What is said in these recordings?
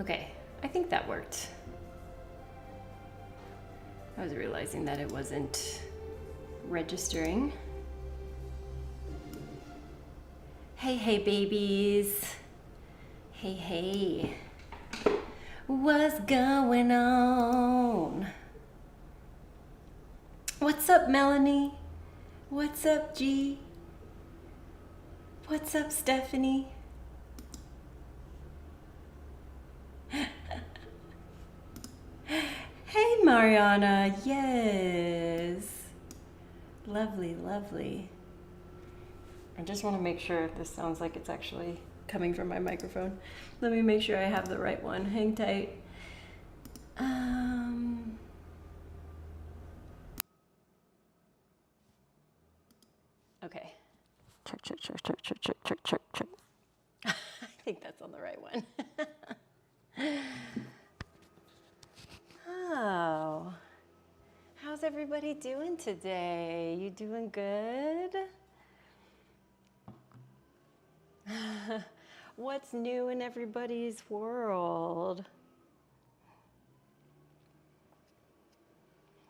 Okay, I think that worked. I was realizing that it wasn't registering. Hey, hey, babies. Hey, hey. What's going on? What's up, Melanie? What's up, G? What's up, Stephanie? Hey, Mariana. Yes. Lovely, lovely. I just want to make sure this sounds like it's actually coming from my microphone. Let me make sure I have the right one. Hang tight. Okay. Check, check, check, check, check, check, check, check, check. I think that's on the right one. Oh. How's everybody doing today? You doing good? What's new in everybody's world?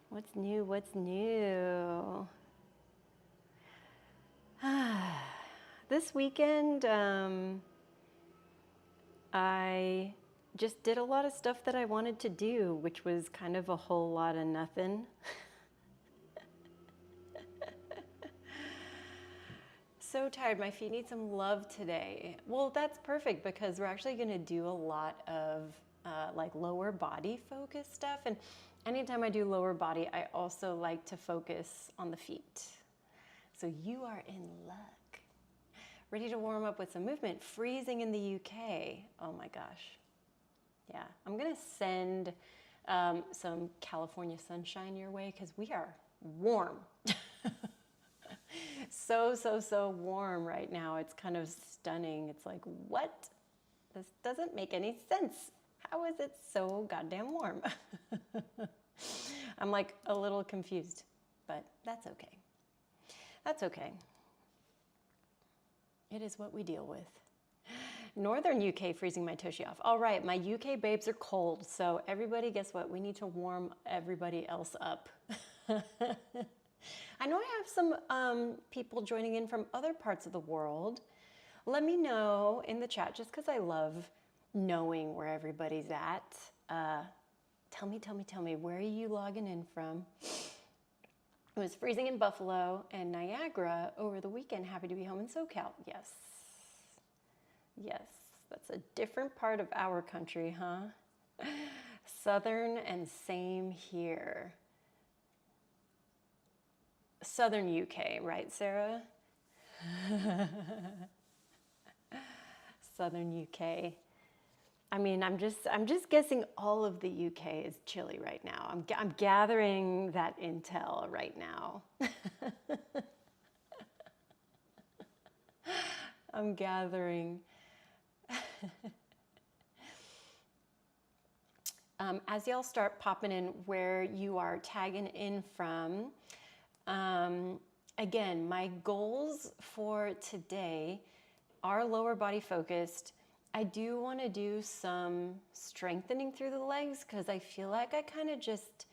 What's new? What's new? This weekend, I just did a lot of stuff that I wanted to do, which was kind of a whole lot of nothing. So tired, my feet need some love today. Well, that's perfect because we're actually gonna do a lot of like lower body focus stuff. And anytime I do lower body, I also like to focus on the feet. So you are in luck. Ready to warm up with some movement. Freezing in the UK. Oh my gosh. Yeah, I'm gonna send some California sunshine your way because we are warm. So warm right now. It's kind of stunning. It's like, what? This doesn't make any sense. How is it so goddamn warm? I'm like a little confused, but that's okay. That's okay. It is what we deal with. Northern UK freezing my tushy off. All right, my UK babes are cold, so everybody, guess what? We need to warm everybody else up. I know I have some people joining in from other parts of the world. Let me know in the chat, just because I love knowing where everybody's at. Tell me, where are you logging in from? It was freezing in Buffalo and Niagara over the weekend. Happy to be home in SoCal. Yes. Yes, that's a different part of our country, huh? Southern and same here. Southern UK, right, Sarah? Southern UK. I mean, I'm just guessing all of the UK is chilly right now. I'm gathering that intel right now. I'm gathering. As y'all start popping in where you are tagging in from, again, my goals for today are lower body focused. I do want to do some strengthening through the legs because I feel like I kind of just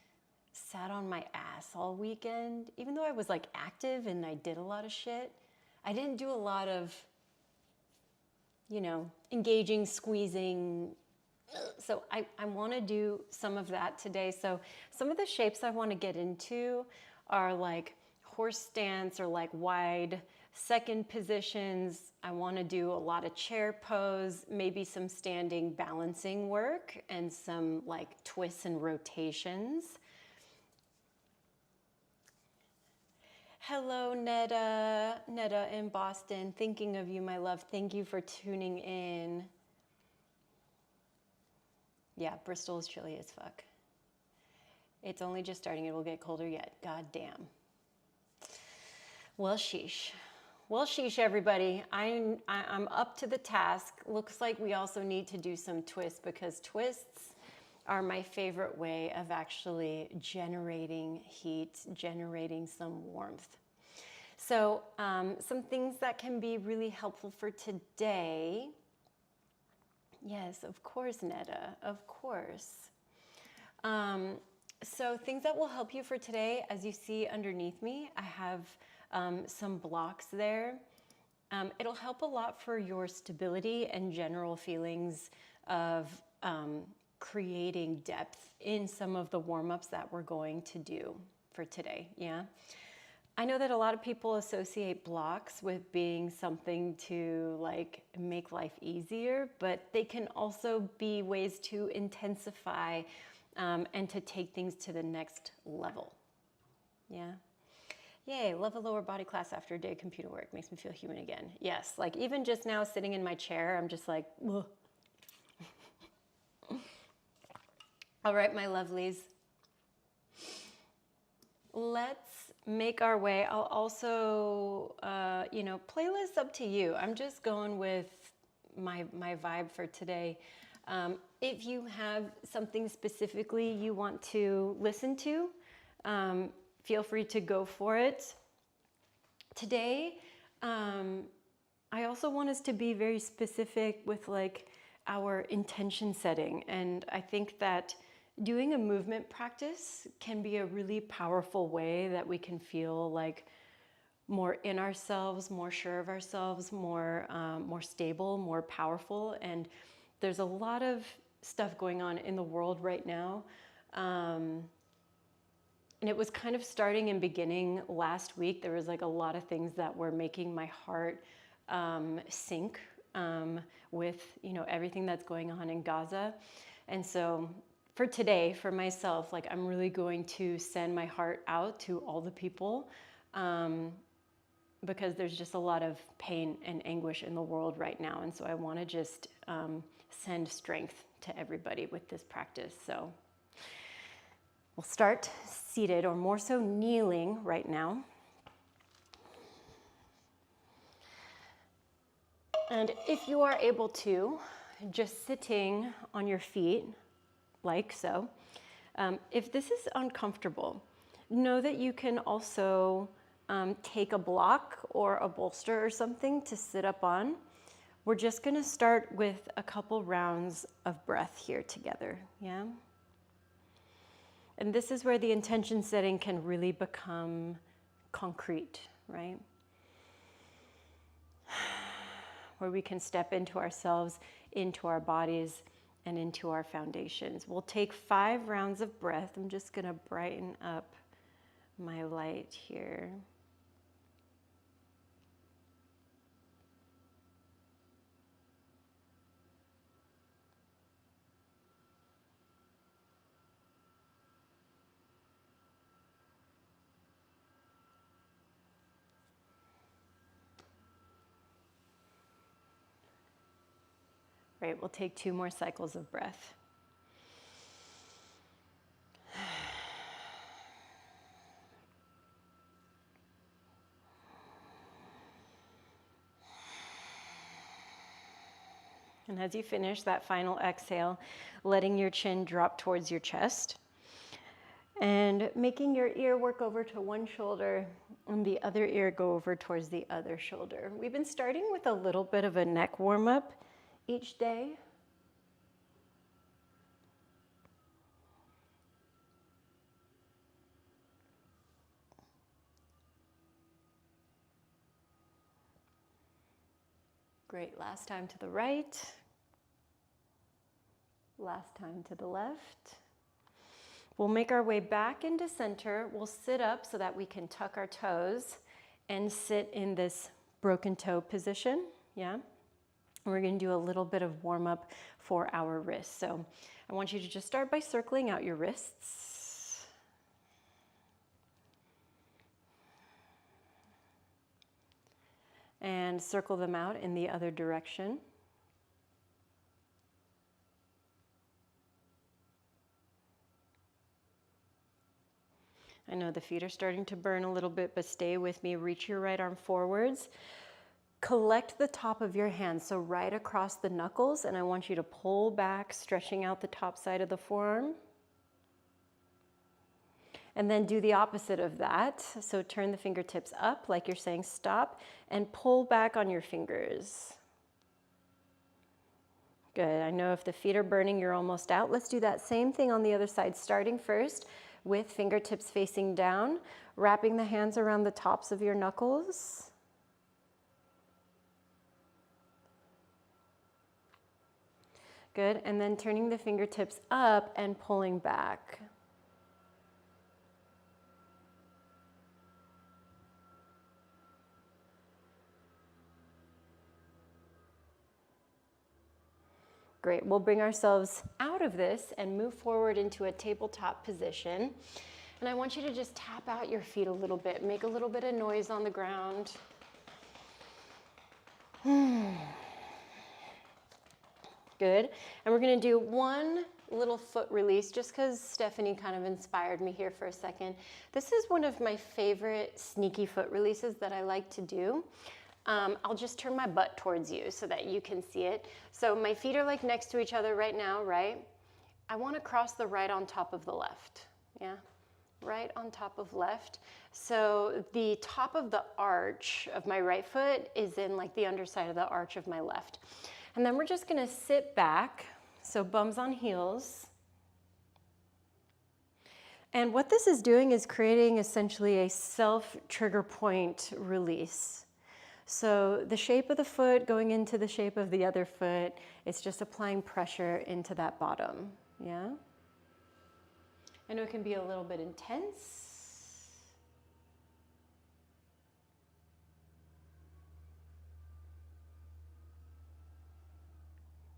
sat on my ass all weekend. Even though I was like active and I did a lot of shit, I didn't do a lot of, you know, engaging, squeezing. So I want to do some of that today. So some of the shapes I want to get into are like horse stance or like wide second positions. I want to do a lot of chair pose, maybe some standing balancing work and some like twists and rotations. Hello, Netta in Boston. Thinking of you, my love. Thank you for tuning in. Yeah, Bristol is chilly as fuck. It's only just starting. It will get colder yet. God damn. Well, sheesh. Well, sheesh, everybody. I'm up to the task. Looks like we also need to do some twists because twists are my favorite way of actually generating heat, generating some warmth. So some things that can be really helpful for today Yes, of course, Netta, of course. So things that will help you for today, as you see underneath me, I have some blocks there. It'll help a lot for your stability and general feelings of creating depth in some of the warm-ups that we're going to do for today, yeah? I know that a lot of people associate blocks with being something to like make life easier, but they can also be ways to intensify and to take things to the next level. Yeah. Yay, love a lower body class after a day of computer work. Makes me feel human again. Yes, like even just now sitting in my chair, I'm just like, ugh. All right, my lovelies. Let's make our way. I'll also, playlist up to you. I'm just going with my vibe for today. If you have something specifically you want to listen to, feel free to go for it. Today, I also want us to be very specific with like our intention setting. And I think that doing a movement practice can be a really powerful way that we can feel like more in ourselves, more sure of ourselves, more stable, more powerful. And there's a lot of stuff going on in the world right now. And it was kind of starting and beginning last week. There was like a lot of things that were making my heart sink with, everything that's going on in Gaza. And so for today, for myself, like I'm really going to send my heart out to all the people because there's just a lot of pain and anguish in the world right now. And so I want to just send strength to everybody with this practice. So we'll start seated, or more so kneeling right now. And if you are able to, just sitting on your feet, like so. If this is uncomfortable, know that you can also take a block or a bolster or something to sit up on. We're just gonna start with a couple rounds of breath here together, yeah? And this is where the intention setting can really become concrete, right? Where we can step into ourselves, into our bodies, and into our foundations. We'll take 5 rounds of breath. I'm just gonna brighten up my light here. Right, we'll take 2 more cycles of breath. And as you finish that final exhale, letting your chin drop towards your chest and making your ear work over to one shoulder and the other ear go over towards the other shoulder. We've been starting with a little bit of a neck warm-up each day. Great, last time to the right. Last time to the left. We'll make our way back into center. We'll sit up so that we can tuck our toes and sit in this broken toe position, yeah? And we're gonna do a little bit of warm up for our wrists. So I want you to just start by circling out your wrists. And circle them out in the other direction. I know the feet are starting to burn a little bit, but stay with me. Reach your right arm forwards. Collect the top of your hand, so right across the knuckles, and I want you to pull back, stretching out the top side of the forearm. And then do the opposite of that. So turn the fingertips up like you're saying stop, and pull back on your fingers. Good. I know if the feet are burning, you're almost out. Let's do that same thing on the other side, starting first with fingertips facing down, wrapping the hands around the tops of your knuckles. Good. And then turning the fingertips up and pulling back. Great, we'll bring ourselves out of this and move forward into a tabletop position. And I want you to just tap out your feet a little bit, make a little bit of noise on the ground. Good, and we're gonna do one little foot release just because Stephanie kind of inspired me here for a second. This is one of my favorite sneaky foot releases that I like to do. I'll just turn my butt towards you so that you can see it. So my feet are like next to each other right now, right? I want to cross the right on top of the left, yeah? Right on top of left. So the top of the arch of my right foot is in like the underside of the arch of my left. And then we're just going to sit back, so bums on heels. And what this is doing is creating essentially a self-trigger point release. So the shape of the foot going into the shape of the other foot, it's just applying pressure into that bottom, yeah? I know it can be a little bit intense.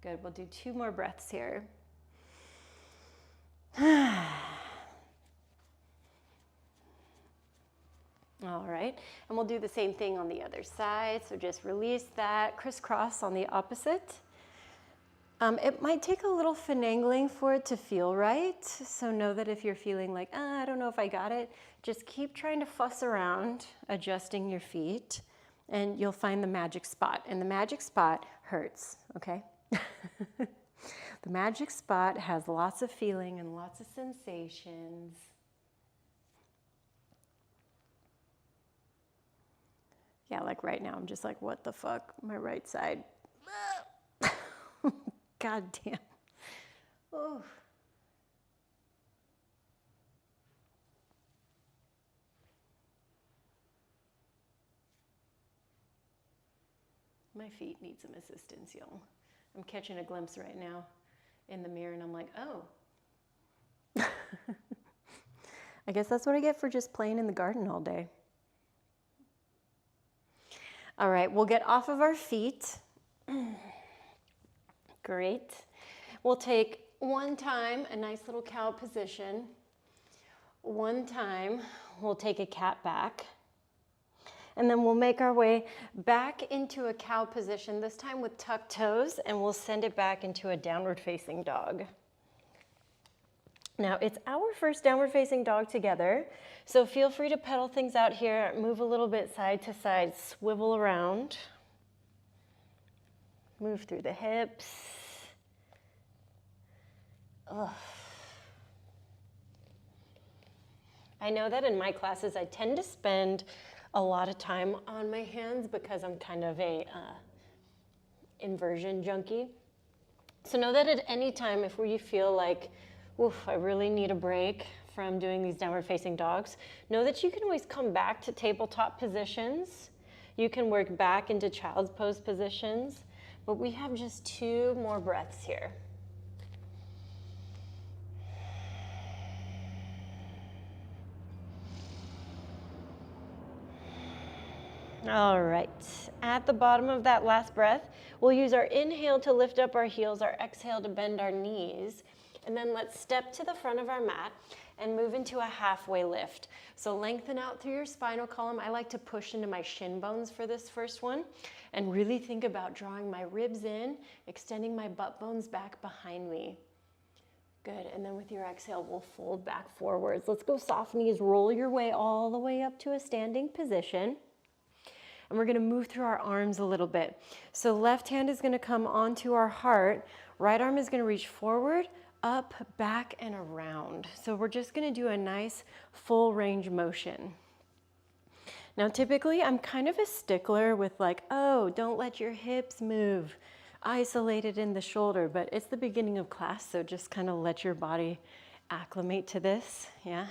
Good, we'll do 2 more breaths here. All right, and we'll do the same thing on the other side. So just release that, crisscross on the opposite. It might take a little finagling for it to feel right. So know that if you're feeling like, I don't know if I got it, just keep trying to fuss around, adjusting your feet, and you'll find the magic spot. And the magic spot hurts, okay? The magic spot has lots of feeling and lots of sensations. Yeah, like right now, I'm just like, what the fuck? My right side. God damn. Oh. My feet need some assistance, y'all. I'm catching a glimpse right now in the mirror and I'm like, oh. I guess that's what I get for just playing in the garden all day. All right, we'll get off of our feet. Great. We'll take one time a nice little cow position. One time we'll take a cat back. And then we'll make our way back into a cow position, this time with tucked toes, and we'll send it back into a downward facing dog. Now, it's our first downward facing dog together, so feel free to pedal things out here, move a little bit side to side, swivel around, move through the hips. Ugh. I know that in my classes, I tend to spend a lot of time on my hands because I'm kind of a inversion junkie. So know that at any time, if you feel like, oof, I really need a break from doing these downward facing dogs, know that you can always come back to tabletop positions. You can work back into child's pose positions, but we have just 2 more breaths here. All right, at the bottom of that last breath, we'll use our inhale to lift up our heels, our exhale to bend our knees, and then let's step to the front of our mat and move into a halfway lift. So lengthen out through your spinal column. I like to push into my shin bones for this first one and really think about drawing my ribs in, extending my butt bones back behind me. Good, and then with your exhale, we'll fold back forwards. Let's go soft knees, roll your way all the way up to a standing position. And we're gonna move through our arms a little bit. So left hand is gonna come onto our heart. Right arm is gonna reach forward, up, back, and around. So we're just gonna do a nice full range motion. Now typically I'm kind of a stickler with like, oh, don't let your hips move. isolated in the shoulder, but it's the beginning of class, so just kind of let your body acclimate to this, yeah?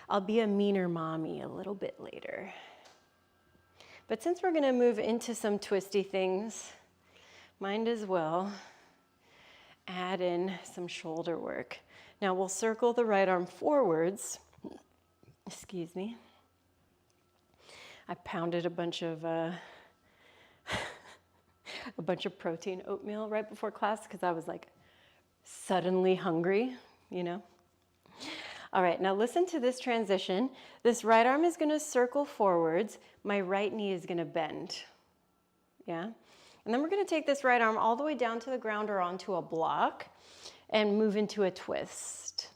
I'll be a meaner mommy a little bit later. But since we're gonna move into some twisty things, might as well add in some shoulder work. Now we'll circle the right arm forwards. Excuse me. I pounded a bunch of protein oatmeal right before class because I was like suddenly hungry, you know? All right, now listen to this transition. This right arm is gonna circle forwards. My right knee is gonna bend, yeah? And then we're gonna take this right arm all the way down to the ground or onto a block and move into a twist.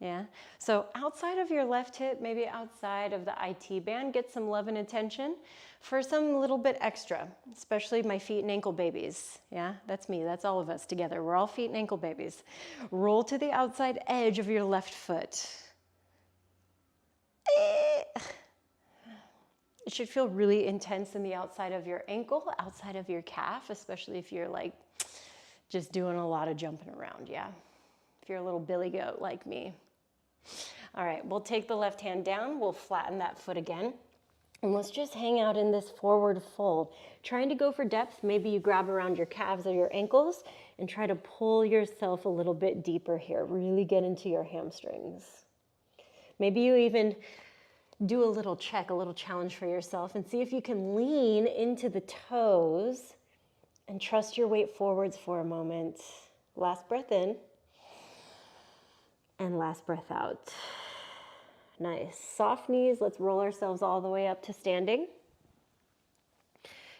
Yeah, so outside of your left hip, maybe outside of the IT band, get some love and attention for some little bit extra, especially my feet and ankle babies. Yeah, that's me, that's all of us together. We're all feet and ankle babies. Roll to the outside edge of your left foot. It should feel really intense in the outside of your ankle, outside of your calf, especially if you're like just doing a lot of jumping around, yeah. If you're a little billy goat like me. All right, we'll take the left hand down, we'll flatten that foot again, and let's just hang out in this forward fold. Trying to go for depth, maybe you grab around your calves or your ankles and try to pull yourself a little bit deeper here. Really get into your hamstrings. Maybe you even do a little check, a little challenge for yourself and see if you can lean into the toes and trust your weight forwards for a moment. Last breath in. And last breath out. Nice. Soft knees. Let's roll ourselves all the way up to standing.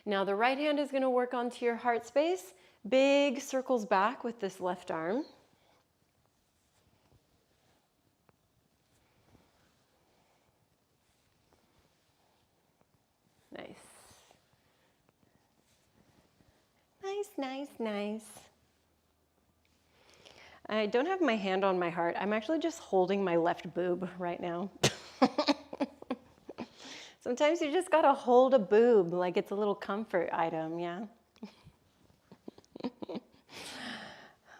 Now the right hand is going to work onto your heart space. Big circles back with this left arm. Nice. Nice, nice, nice. I don't have my hand on my heart. I'm actually just holding my left boob right now. Sometimes you just gotta hold a boob like it's a little comfort item, yeah?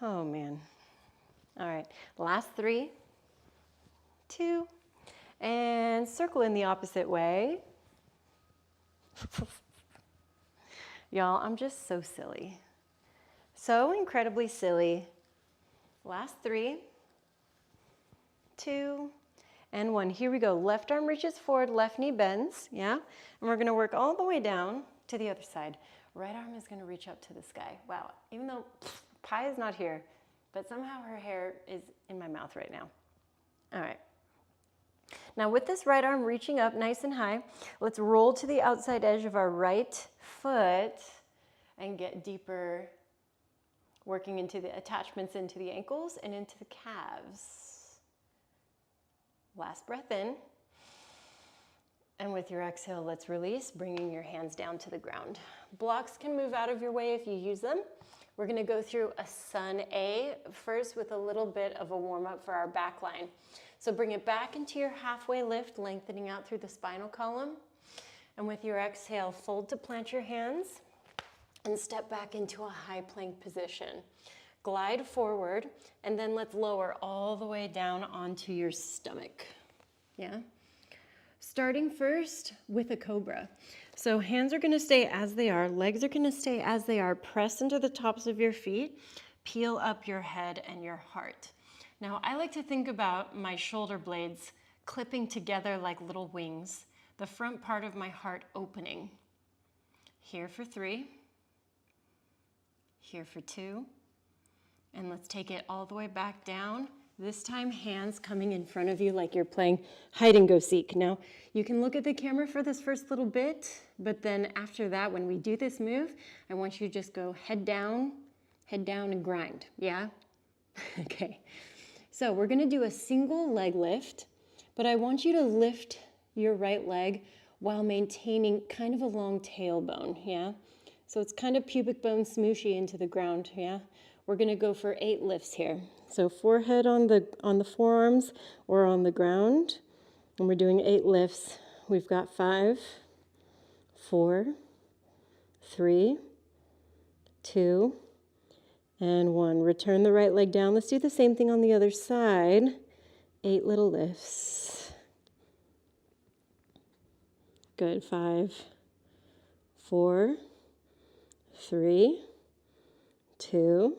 Oh man. All right, last 3, 2, and circle in the opposite way. Y'all, I'm just so silly. So incredibly silly. Last 3, 2, and 1. Here we go. Left arm reaches forward, left knee bends, yeah? And we're gonna work all the way down to the other side. Right arm is gonna reach up to the sky. Wow, even though Pi is not here, but somehow her hair is in my mouth right now. All right. Now with this right arm reaching up nice and high, let's roll to the outside edge of our right foot and get deeper, working into the attachments into the ankles and into the calves. Last breath in. And with your exhale, let's release, bringing your hands down to the ground. Blocks can move out of your way if you use them. We're gonna go through a sun A first with a little bit of a warm up for our back line. So bring it back into your halfway lift, lengthening out through the spinal column. And with your exhale, fold to plant your hands and step back into a high plank position. Glide forward, and then let's lower all the way down onto your stomach, yeah? Starting first with a cobra. So hands are gonna stay as they are, legs are gonna stay as they are, press into the tops of your feet, peel up your head and your heart. Now, I like to think about my shoulder blades clipping together like little wings, the front part of my heart opening. Here for 3, here for 2, and let's take it all the way back down. This time, hands coming in front of you like you're playing hide and go seek. Now, you can look at the camera for this first little bit, but then after that, when we do this move, I want you to just go head down and grind, yeah? Okay, so we're gonna do a single leg lift, but I want you to lift your right leg while maintaining kind of a long tailbone, yeah? So it's kind of pubic bone smooshy into the ground, yeah? We're gonna go for 8 lifts here. So forehead on the forearms or on the ground, and we're doing 8 lifts. We've got 5, 4, 3, 2, and 1. Return the right leg down. Let's do the same thing on the other side. 8 little lifts. Good. 5, 4, 3, 2,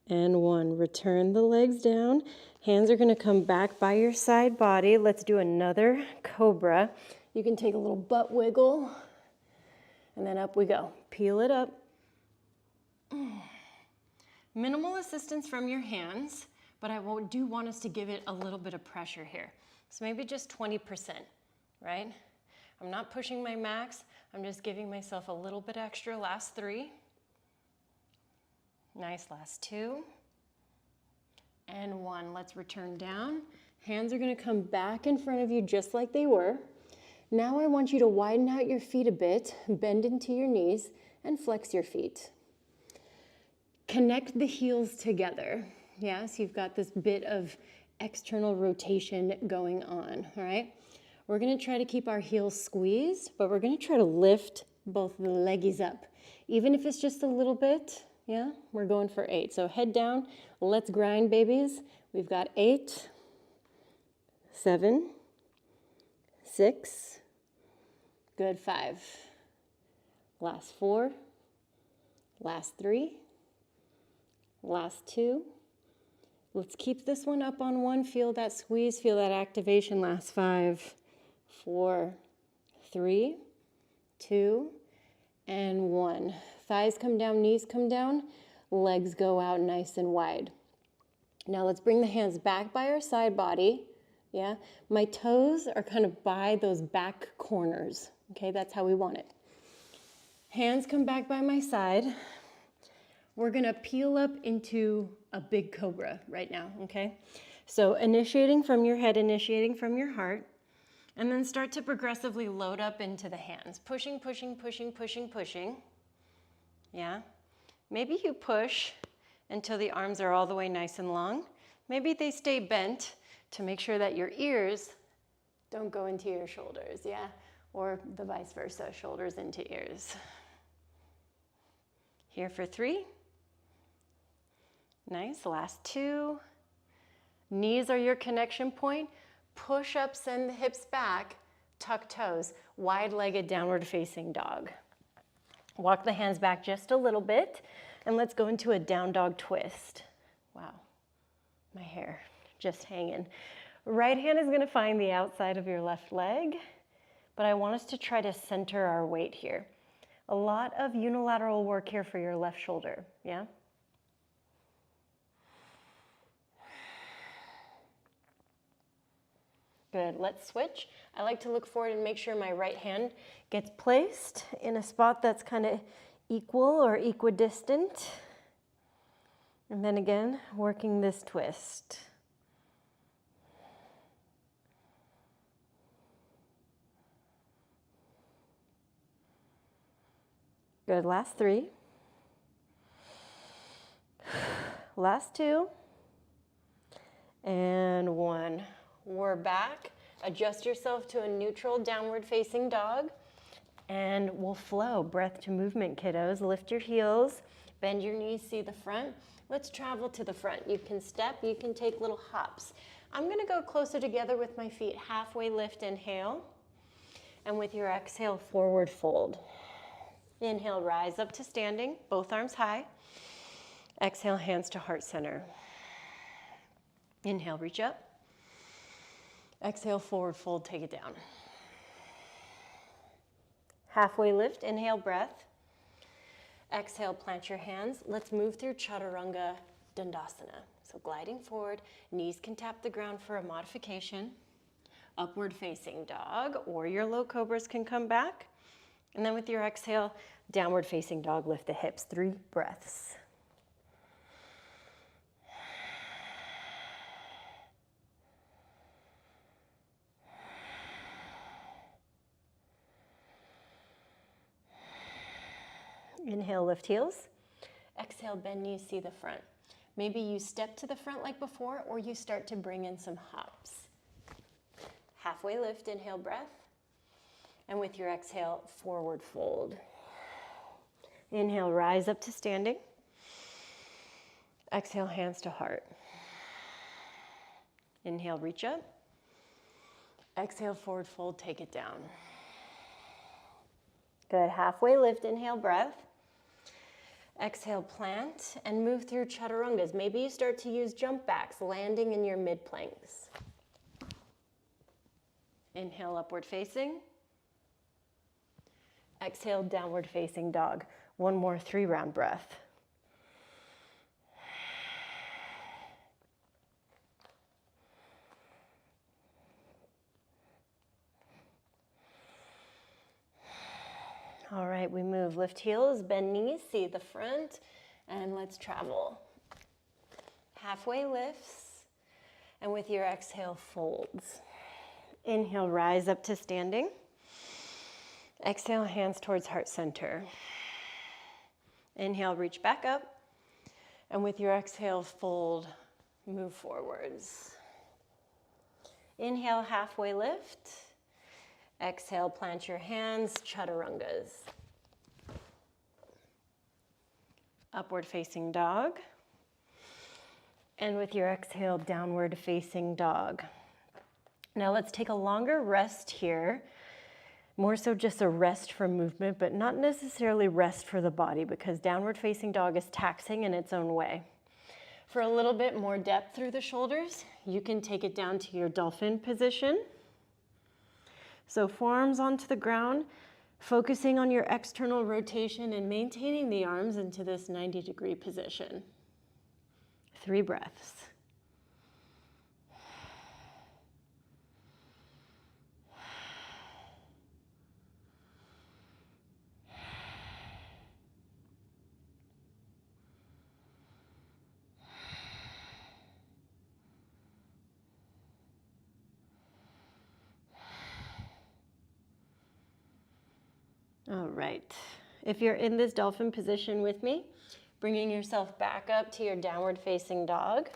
and 1. Return the legs down. Hands are going to come back by your side body. Let's do another cobra. You can take a little butt wiggle, and then up we go. Peel it up. Minimal assistance from your hands, but I do want us to give it a little bit of pressure here. So maybe just 20%, right? I'm not pushing my max. I'm just giving myself a little bit extra. Last 3. Nice, last 2. And 1. Let's return down. Hands are going to come back in front of you just like they were. Now I want you to widen out your feet a bit, bend into your knees, and flex your feet. Connect the heels together. Yeah, so you've got this bit of external rotation going on, all right? We're going to try to keep our heels squeezed, but we're going to try to lift both the leggies up. Even if it's just a little bit, yeah, we're going for 8. So head down, let's grind, babies. We've got 8, 7, 6, good, 5. Last 4, last 3, last 2. Let's keep this one up on 1. Feel that squeeze, feel that activation. Last 5, 4, 3, 2, and 1. Thighs come down, knees come down, legs go out nice and wide. Now let's bring the hands back by our side body. Yeah, my toes are kind of by those back corners. Okay, that's how we want it. Hands come back by my side. We're gonna peel up into a big cobra right now, okay? So initiating from your head, initiating from your heart, and then start to progressively load up into the hands. Pushing, pushing, pushing, pushing, pushing. Yeah? Maybe you push until the arms are all the way nice and long. Maybe they stay bent to make sure that your ears don't go into your shoulders, yeah? Or the vice versa, shoulders into ears. Here for 3. Nice, last 2. Knees are your connection point. Push up, send the hips back, tuck toes, wide-legged downward facing dog. Walk the hands back just a little bit, and let's go into a down dog twist. Wow, my hair just hanging. Right hand is gonna find the outside of your left leg, but I want us to try to center our weight here. A lot of unilateral work here for your left shoulder, yeah? Good, let's switch. I like to look forward and make sure my right hand gets placed in a spot that's kind of equal or equidistant. And then again, working this twist. Good, last 3. Last 2. And 1. We're back. Adjust yourself to a neutral downward facing dog and we'll flow. Breath to movement, kiddos. Lift your heels, bend your knees, see the front. Let's travel to the front. You can step, you can take little hops. I'm gonna go closer together with my feet. Halfway lift, inhale. And with your exhale, forward fold. Inhale, rise up to standing, both arms high. Exhale, hands to heart center. Inhale, reach up. Exhale, forward fold, take it down. Halfway lift, inhale, breath. Exhale, plant your hands. Let's move through Chaturanga Dandasana. So gliding forward, knees can tap the ground for a modification. Upward facing dog, or your low cobras can come back. And then with your exhale, downward facing dog, lift the hips. 3 breaths. Inhale, lift heels. Exhale, bend knees, see the front. Maybe you step to the front like before, or you start to bring in some hops. Halfway lift, inhale, breath. And with your exhale, forward fold. Inhale, rise up to standing. Exhale, hands to heart. Inhale, reach up. Exhale, forward fold, take it down. Good, halfway lift, inhale, breath. Exhale, plant, and move through chaturangas. Maybe you start to use jump backs, landing in your mid planks. Inhale, upward facing. Exhale, downward facing dog. One more 3-round breath. All right, we move. Lift heels, bend knees, see the front, and let's travel. Halfway lifts, and with your exhale, folds. Inhale, rise up to standing. Exhale, hands towards heart center. Inhale, reach back up, and with your exhale, fold, move forwards. Inhale, halfway lift. Exhale, plant your hands, chaturangas. Upward facing dog. And with your exhale, downward facing dog. Now let's take a longer rest here. More so just a rest for movement, but not necessarily rest for the body, because downward facing dog is taxing in its own way. For a little bit more depth through the shoulders, you can take it down to your dolphin position. So forearms onto the ground, focusing on your external rotation and maintaining the arms into this 90-degree position. 3 breaths. All right, if you're in this dolphin position with me, bringing yourself back up to your downward facing dog.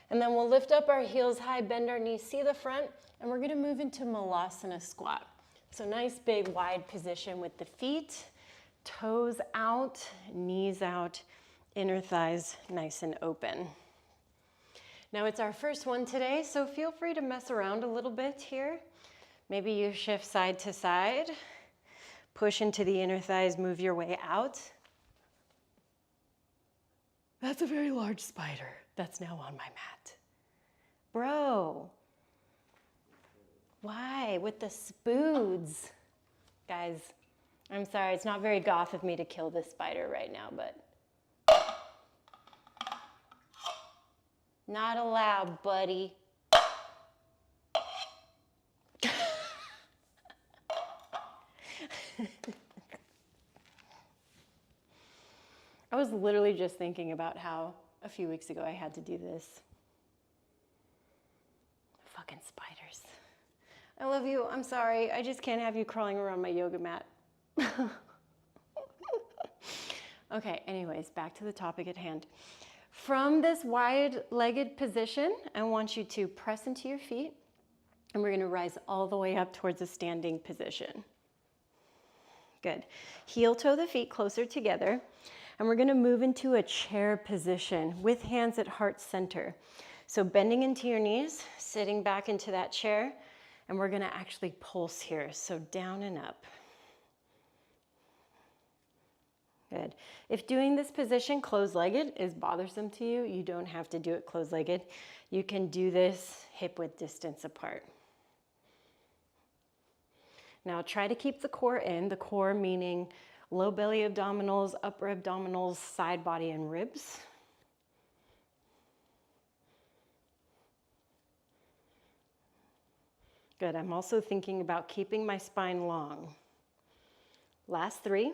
And then we'll lift up our heels high, bend our knees, see the front, and we're gonna move into Malasana squat. So nice big wide position with the feet, toes out, knees out, inner thighs nice and open. Now it's our first one today, so feel free to mess around a little bit here. Maybe you shift side to side. Push into the inner thighs, move your way out. That's a very large spider that's now on my mat. Bro, why with the spoods? Guys, I'm sorry, it's not very goth of me to kill this spider right now, but not allowed, buddy. I was literally just thinking about how a few weeks ago I had to do this. Fucking spiders. I love you. I'm sorry. I just can't have you crawling around my yoga mat. Okay, anyways, back to the topic at hand. From this wide-legged position, I want you to press into your feet, and we're gonna rise all the way up towards a standing position. Good. Heel toe the feet closer together, and we're gonna move into a chair position with hands at heart center. So bending into your knees, sitting back into that chair, and we're gonna actually pulse here. So down and up. Good. If doing this position closed-legged is bothersome to you, you don't have to do it closed-legged. You can do this hip width distance apart. Now try to keep the core in, the core meaning low belly abdominals, upper abdominals, side body, and ribs. Good, I'm also thinking about keeping my spine long. Last 3.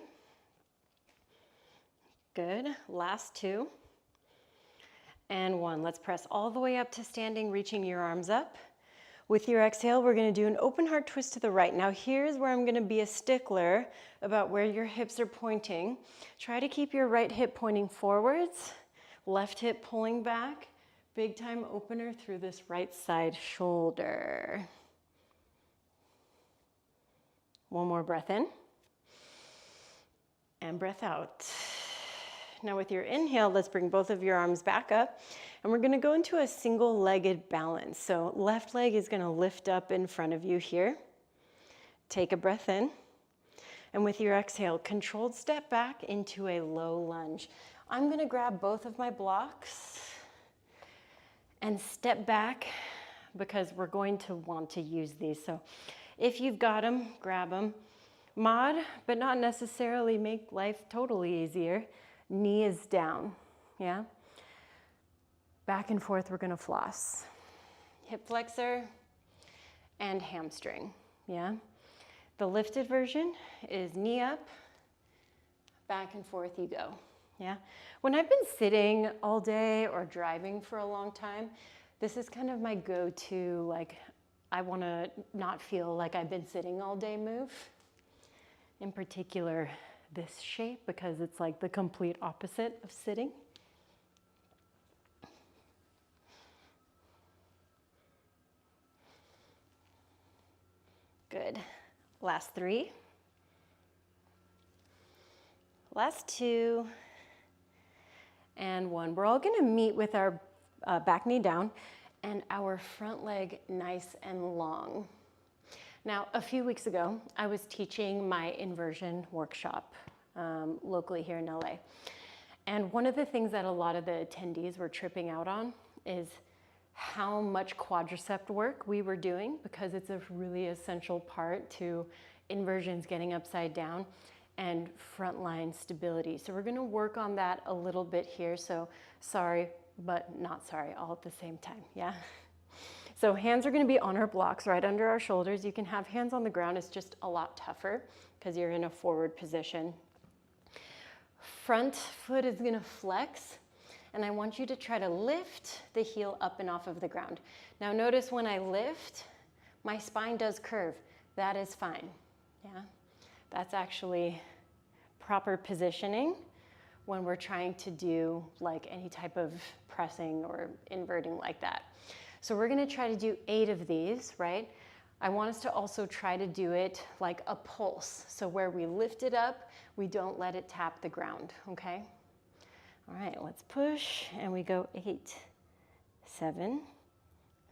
Good, last 2. And 1. Let's press all the way up to standing, reaching your arms up. With your exhale, we're gonna do an open heart twist to the right. Now here's where I'm gonna be a stickler about where your hips are pointing. Try to keep your right hip pointing forwards, left hip pulling back. Big time opener through this right side shoulder. 1 more breath in. And breath out. Now with your inhale, let's bring both of your arms back up, and we're gonna go into a single-legged balance. So left leg is gonna lift up in front of you here. Take a breath in, and with your exhale, controlled step back into a low lunge. I'm gonna grab both of my blocks and step back because we're going to want to use these. So if you've got them, grab them. Mod, but not necessarily make life totally easier. Knee is down, yeah? Back and forth, we're gonna floss. Hip flexor and hamstring, yeah? The lifted version is knee up, back and forth you go, yeah? When I've been sitting all day or driving for a long time, this is kind of my go-to, like, I wanna not feel like I've been sitting all day move. In particular, this shape, because it's like the complete opposite of sitting. Good. Last 3. Last 2. And 1. We're all gonna meet with our back knee down and our front leg nice and long. Now, a few weeks ago, I was teaching my inversion workshop locally here in LA. And one of the things that a lot of the attendees were tripping out on is how much quadricep work we were doing, because it's a really essential part to inversions, getting upside down, and frontline stability. So we're gonna work on that a little bit here. So sorry, but not sorry, all at the same time, yeah? So hands are gonna be on our blocks, right under our shoulders. You can have hands on the ground, it's just a lot tougher because you're in a forward position. Front foot is gonna flex, and I want you to try to lift the heel up and off of the ground. Now notice when I lift, my spine does curve. That is fine, yeah? That's actually proper positioning when we're trying to do like any type of pressing or inverting like that. So we're gonna try to do 8 of these, right? I want us to also try to do it like a pulse. So where we lift it up, we don't let it tap the ground, okay? All right, let's push, and we go 8, 7,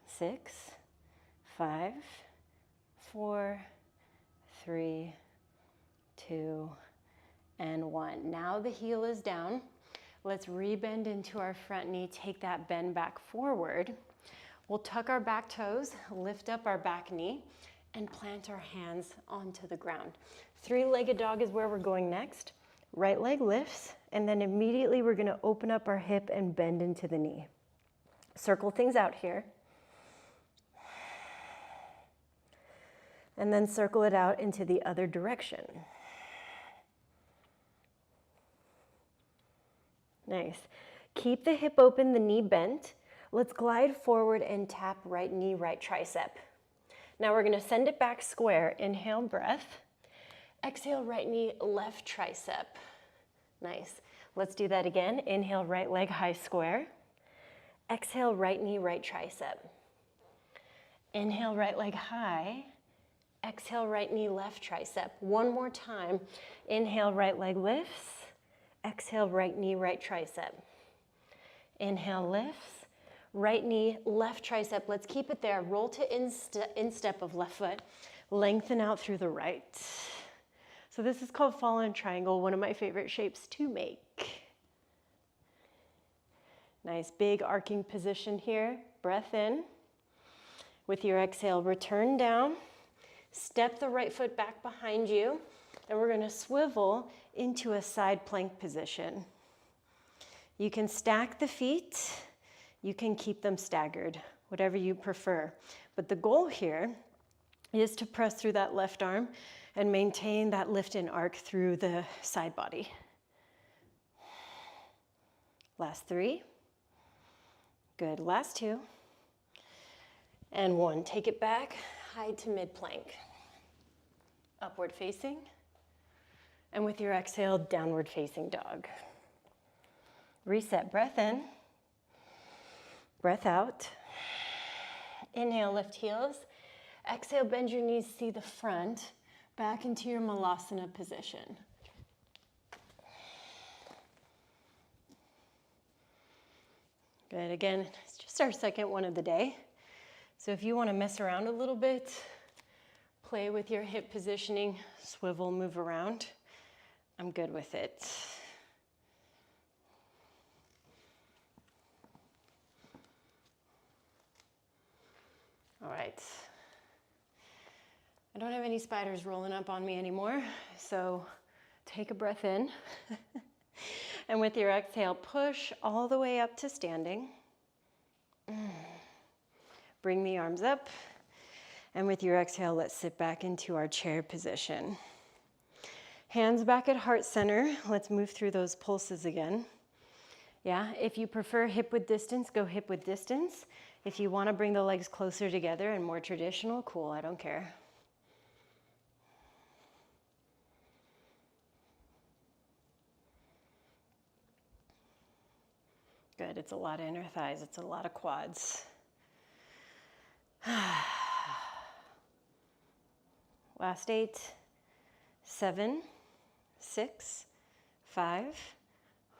6, 5, 4, 3, 2, and 1. Now the heel is down. Let's rebend into our front knee, take that bend back forward. We'll tuck our back toes, lift up our back knee, and plant our hands onto the ground. 3-legged dog is where we're going next. Right leg lifts, and then immediately we're gonna open up our hip and bend into the knee. Circle things out here. And then circle it out into the other direction. Nice. Keep the hip open, the knee bent. Let's glide forward and tap right knee, right tricep. Now we're gonna send it back square. Inhale, breath. Exhale, right knee, left tricep. Nice. Let's do that again. Inhale, right leg, high square. Exhale, right knee, right tricep. Inhale, right leg high. Exhale, right knee, left tricep. One more time. Inhale, right leg lifts. Exhale, right knee, right tricep. Inhale, lifts. Right knee, left tricep. Let's keep it there. Roll to instep of left foot. Lengthen out through the right. So this is called fallen triangle, one of my favorite shapes to make. Nice big arcing position here. Breath in. With your exhale, return down. Step the right foot back behind you. And we're gonna swivel into a side plank position. You can stack the feet. You can keep them staggered, whatever you prefer. But the goal here is to press through that left arm and maintain that lift and arc through the side body. Last 3. Good, last 2. And 1, take it back, high to mid plank. Upward facing. And with your exhale, downward facing dog. Reset, breath in. Breath out. Inhale, lift heels. Exhale, bend your knees, see the front. Back into your Malasana position. Good, again, it's just our second one of the day. So if you wanna mess around a little bit, play with your hip positioning, swivel, move around, I'm good with it. All right. I don't have any spiders rolling up on me anymore, so take a breath in. And with your exhale, push all the way up to standing. Bring the arms up. And with your exhale, let's sit back into our chair position. Hands back at heart center. Let's move through those pulses again. Yeah, if you prefer hip width distance, go hip width distance. If you want to bring the legs closer together and more traditional, cool, I don't care. Good, it's a lot of inner thighs, it's a lot of quads. Last 8, 7, 6, 5,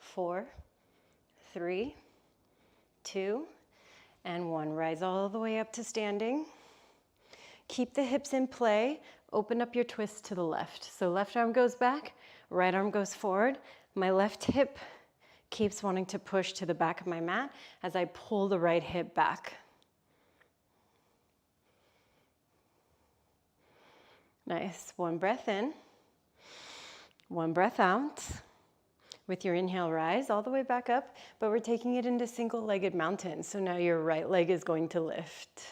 4, 3, 2, and 1. Rise all the way up to standing. Keep the hips in play. Open up your twist to the left. So left arm goes back, right arm goes forward. My left hip keeps wanting to push to the back of my mat as I pull the right hip back. Nice. One breath in, one breath out. With your inhale, rise all the way back up, but we're taking it into single-legged mountain. So now your right leg is going to lift.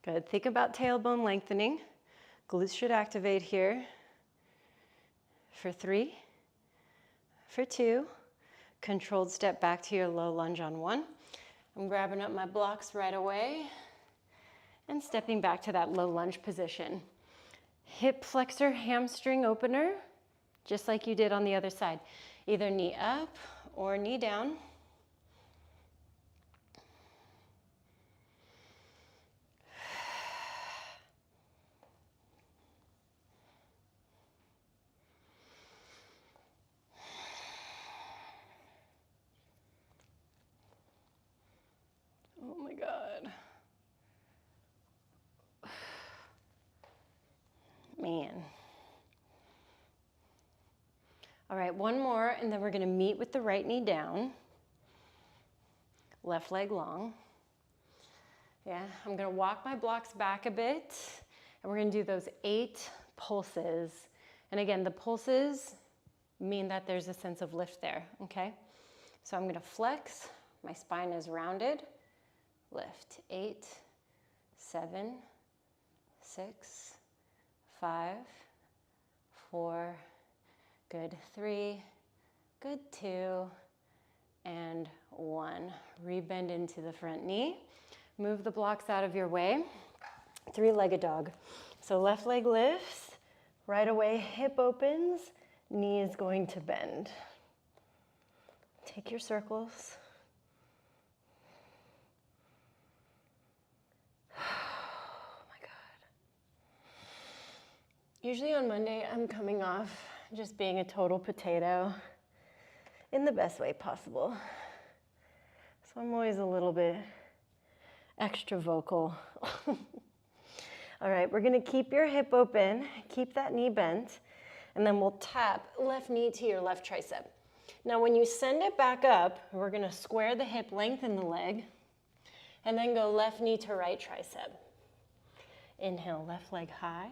Good. Think about tailbone lengthening. Glutes should activate here. For 3, for 2, controlled step back to your low lunge on 1. I'm grabbing up my blocks right away and stepping back to that low lunge position. Hip flexor, hamstring opener, just like you did on the other side. Either knee up or knee down. Oh my God. Man. All right, one more, and then we're gonna meet with the right knee down. Left leg long. Yeah, I'm gonna walk my blocks back a bit, and we're gonna do those 8 pulses. And again, the pulses mean that there's a sense of lift there, okay? So I'm gonna flex, my spine is rounded, lift. 8, 7, 6, 5, 4, good, 3, good, 2, and 1. Rebend into the front knee. Move the blocks out of your way. 3-legged dog. So left leg lifts, right away hip opens, knee is going to bend. Take your circles. Usually on Monday, I'm coming off just being a total potato in the best way possible. So I'm always a little bit extra vocal. All right, we're gonna keep your hip open, keep that knee bent, and then we'll tap left knee to your left tricep. Now when you send it back up, we're gonna square the hip, lengthen the leg, and then go left knee to right tricep. Inhale, left leg high.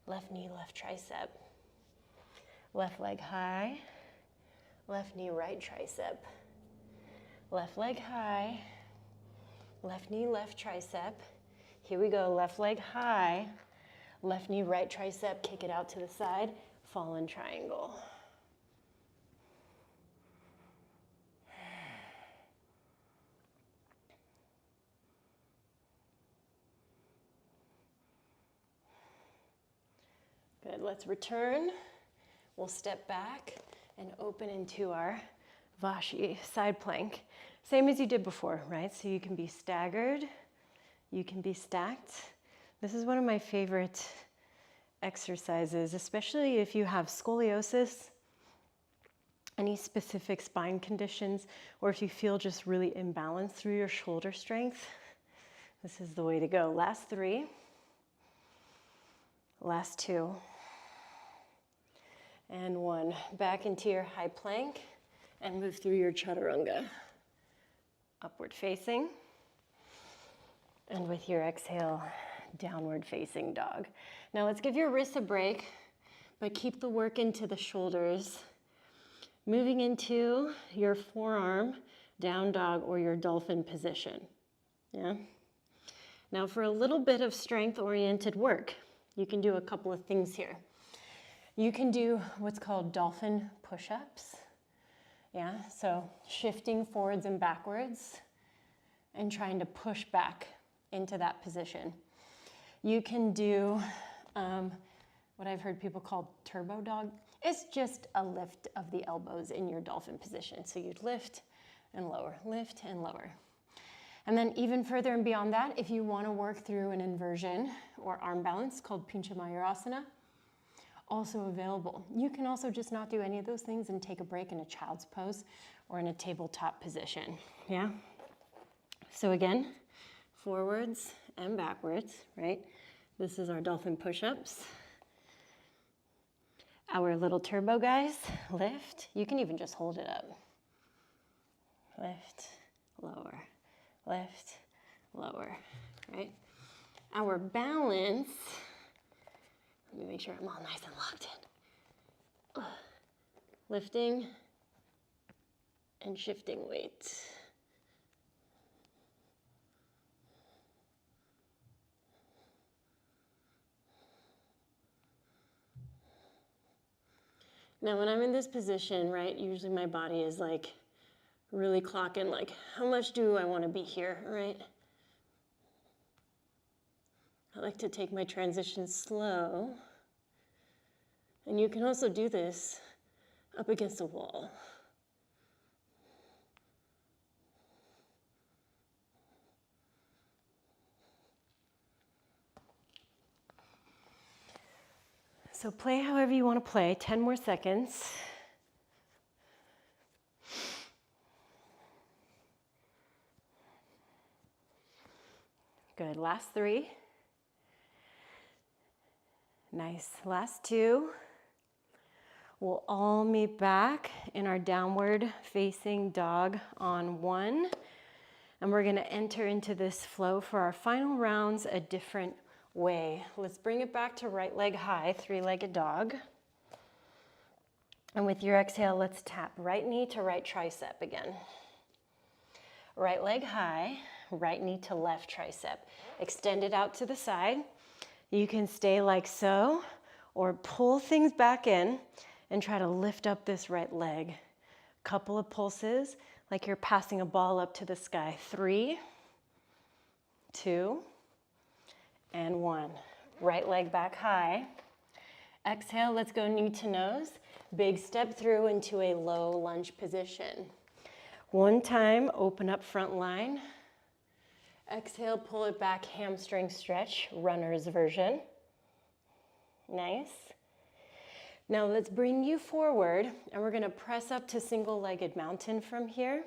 Left knee, left tricep. Left leg high. Left knee, right tricep. Left leg high. Left knee, left tricep. Here we go, left leg high. Left knee, right tricep, kick it out to the side. Fallen triangle. Good, let's return. We'll step back and open into our Vashi side plank. Same as you did before, right? So you can be staggered, you can be stacked. This is one of my favorite exercises, especially if you have scoliosis any specific spine conditions, or if you feel just really imbalanced through your shoulder strength, this is the way to go. Last 3, last 2, and 1. Back into your high plank and move through your chaturanga. Upward facing, and with your exhale, downward facing dog. Now let's give your wrists a break, but keep the work into the shoulders. Moving into your forearm, down dog, or your dolphin position. Yeah. Now for a little bit of strength-oriented work, you can do a couple of things here. You can do what's called dolphin push-ups. Yeah, so shifting forwards and backwards and trying to push back into that position. You can do what I've heard people call turbo dog. It's just a lift of the elbows in your dolphin position. So you'd lift and lower, lift and lower. And then even further and beyond that, if you want to work through an inversion or arm balance called Pincha Mayurasana, also available. You can also just not do any of those things and take a break in a child's pose or in a tabletop position, yeah? So again, forwards and backwards, right? This is our dolphin push-ups. Our little turbo guys, lift. You can even just hold it up. Lift, lower, lift, lower, right? Our balance, let me make sure I'm all nice and locked in. Lifting and shifting weight. Now when I'm in this position, right, usually my body is like really clocking, like how much do I want to be here, right? I like to take my transitions slow. And you can also do this up against a wall. So play however you want to play, 10 more seconds. Good, last 3. Nice, last 2. We'll all meet back in our downward facing dog on 1. And we're gonna enter into this flow for our final rounds a different way. Let's bring it back to right leg high, 3-legged dog. And with your exhale, let's tap right knee to right tricep again. Right leg high, right knee to left tricep. Extend it out to the side. You can stay like so, or pull things back in and try to lift up this right leg. Couple of pulses, like you're passing a ball up to the sky. 3, 2, and 1. Right leg back high. Exhale, let's go knee to nose. Big step through into a low lunge position. One time, open up front line. Exhale, pull it back, hamstring stretch, runner's version. Nice. Now let's bring you forward, and we're gonna press up to single-legged mountain from here.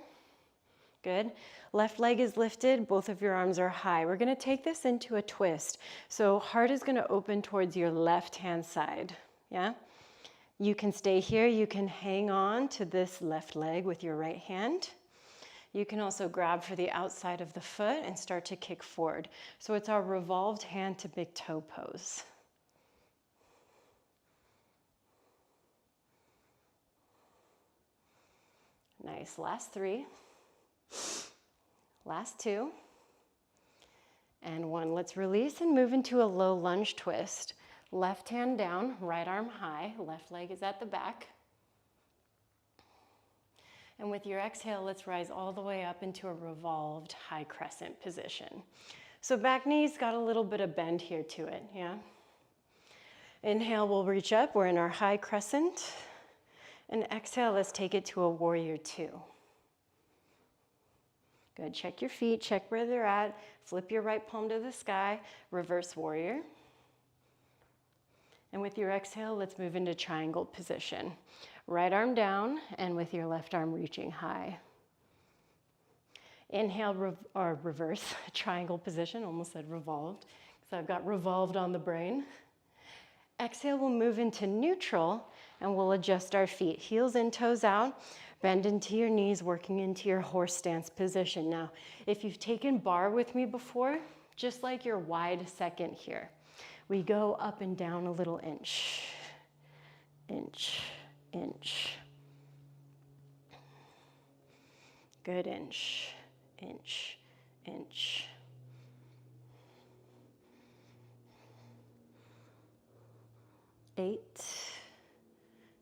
Good. Left leg is lifted, both of your arms are high. We're gonna take this into a twist. So heart is gonna open towards your left-hand side, yeah? You can stay here, you can hang on to this left leg with your right hand. You can also grab for the outside of the foot and start to kick forward. So it's our revolved hand to big toe pose. Nice, last 3. Last 2. And 1. Let's release and move into a low lunge twist. Left hand down, right arm high, left leg is at the back. And with your exhale, let's rise all the way up into a revolved high crescent position. So back knee's got a little bit of bend here to it, yeah? Inhale, we'll reach up, we're in our high crescent. And exhale, let's take it to a warrior 2. Good, check your feet, check where they're at. Flip your right palm to the sky, reverse warrior. And with your exhale, let's move into triangle position. Right arm down, and with your left arm reaching high. Inhale, or reverse, triangle position, almost said revolved, because I've got revolved on the brain. Exhale, we'll move into neutral, and we'll adjust our feet. Heels in, toes out, bend into your knees, working into your horse stance position. Now, if you've taken bar with me before, just like your wide second here, we go up and down a little inch, inch, inch. Good, inch, inch, inch. Eight,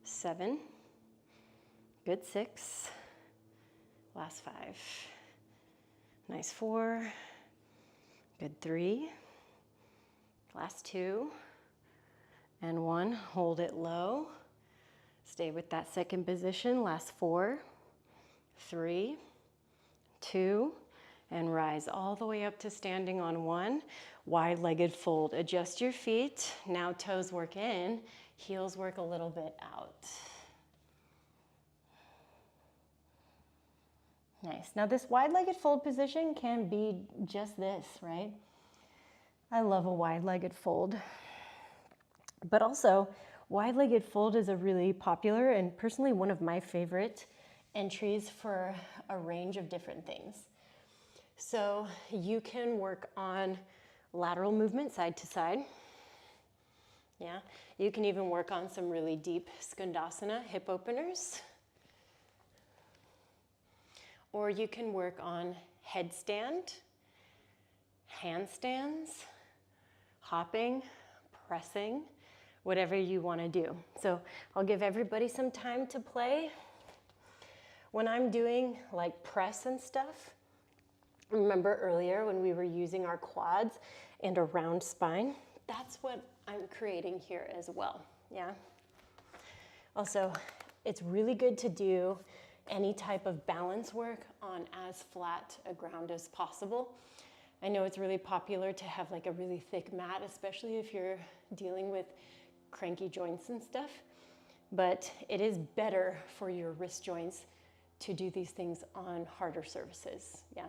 7, good 6, last 5, nice 4, good 3, last 2, and 1, hold it low, stay with that second position, last 4, 3, 2, and rise all the way up to standing on 1, wide-legged fold. Adjust your feet. Now toes work in, heels work a little bit out. Nice. Now this wide-legged fold position can be just this, right? I love a wide-legged fold. But also, wide-legged fold is a really popular and personally one of my favorite entries for a range of different things. So you can work on lateral movement side to side. Yeah, you can even work on some really deep skandasana hip openers. Or you can work on headstand, handstands, hopping, pressing, whatever you want to do. So I'll give everybody some time to play. When I'm doing like press and stuff, remember earlier when we were using our quads and a round spine? That's what I'm creating here as well, yeah? Also, it's really good to do any type of balance work on as flat a ground as possible. I know it's really popular to have like a really thick mat, especially if you're dealing with cranky joints and stuff, but it is better for your wrist joints to do these things on harder surfaces, yeah.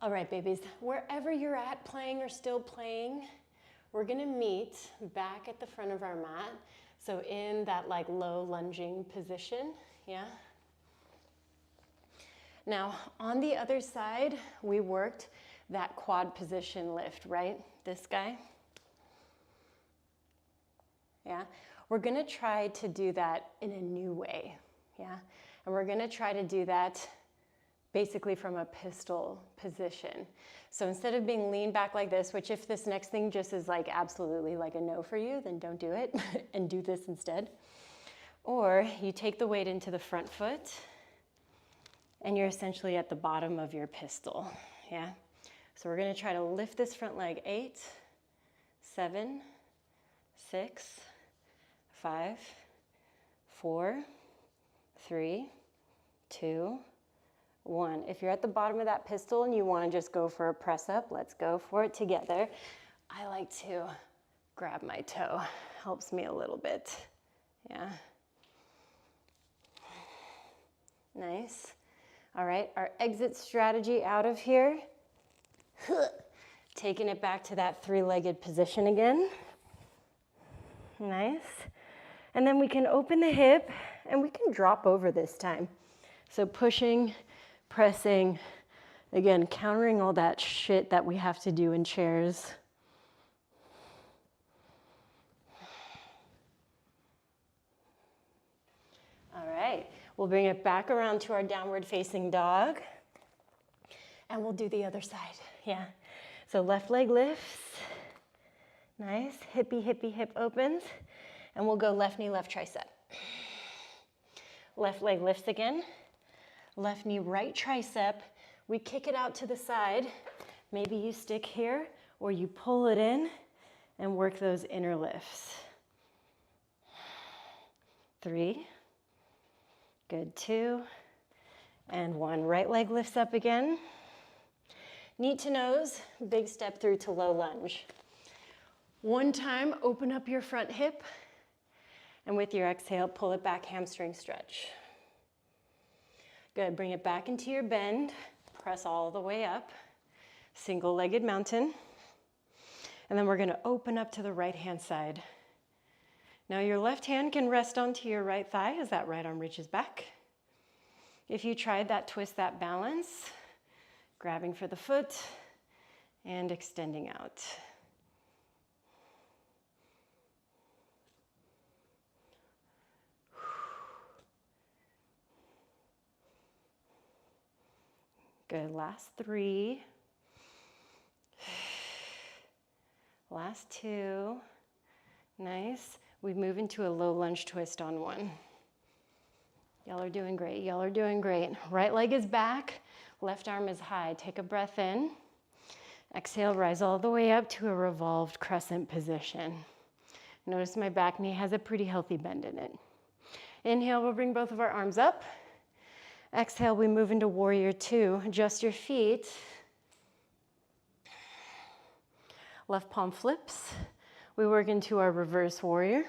All right, babies, wherever you're at playing or still playing, we're gonna meet back at the front of our mat. So in that like low lunging position, yeah? Now, on the other side, we worked that quad position lift, right? This guy. Yeah? We're gonna try to do that in a new way, yeah? And we're gonna try to do that basically from a pistol position. So instead of being leaned back like this, which if this next thing just is like absolutely like a no for you, then don't do it and do this instead. Or you take the weight into the front foot and you're essentially at the bottom of your pistol, yeah? So we're gonna try to lift this front leg, 8, 7, 6, 5, 4, 3, 2, 1. If you're at the bottom of that pistol and you want to just go for a press up, let's go for it together. I like to grab my toe. Helps me a little bit. Yeah. Nice. All right, our exit strategy out of here. Taking it back to that three-legged position again. Nice. And then we can open the hip and we can drop over this time. So pushing, pressing, again, countering all that shit that we have to do in chairs. All right, we'll bring it back around to our downward facing dog. And we'll do the other side, yeah. So left leg lifts, nice, hippie, hippie, hip opens. And we'll go left knee, left tricep. Left leg lifts again. Left knee, right tricep. We kick it out to the side. Maybe you stick here or you pull it in and work those inner lifts. 3, good, 2, and 1. Right leg lifts up again. Knee to nose, big step through to low lunge. One time, open up your front hip, and with your exhale, pull it back, hamstring stretch. Good, bring it back into your bend, press all the way up, single-legged mountain, and then we're gonna open up to the right-hand side. Now your left hand can rest onto your right thigh as that right arm reaches back. If you tried that, twist that balance, grabbing for the foot and extending out. Good, last 3. Last 2. Nice. We move into a low lunge twist on 1. Y'all are doing great. Y'all are doing great. Right leg is back. Left arm is high. Take a breath in. Exhale, rise all the way up to a revolved crescent position. Notice my back knee has a pretty healthy bend in it. Inhale, we'll bring both of our arms up. Exhale, we move into warrior 2. Adjust your feet. Left palm flips. We work into our reverse warrior.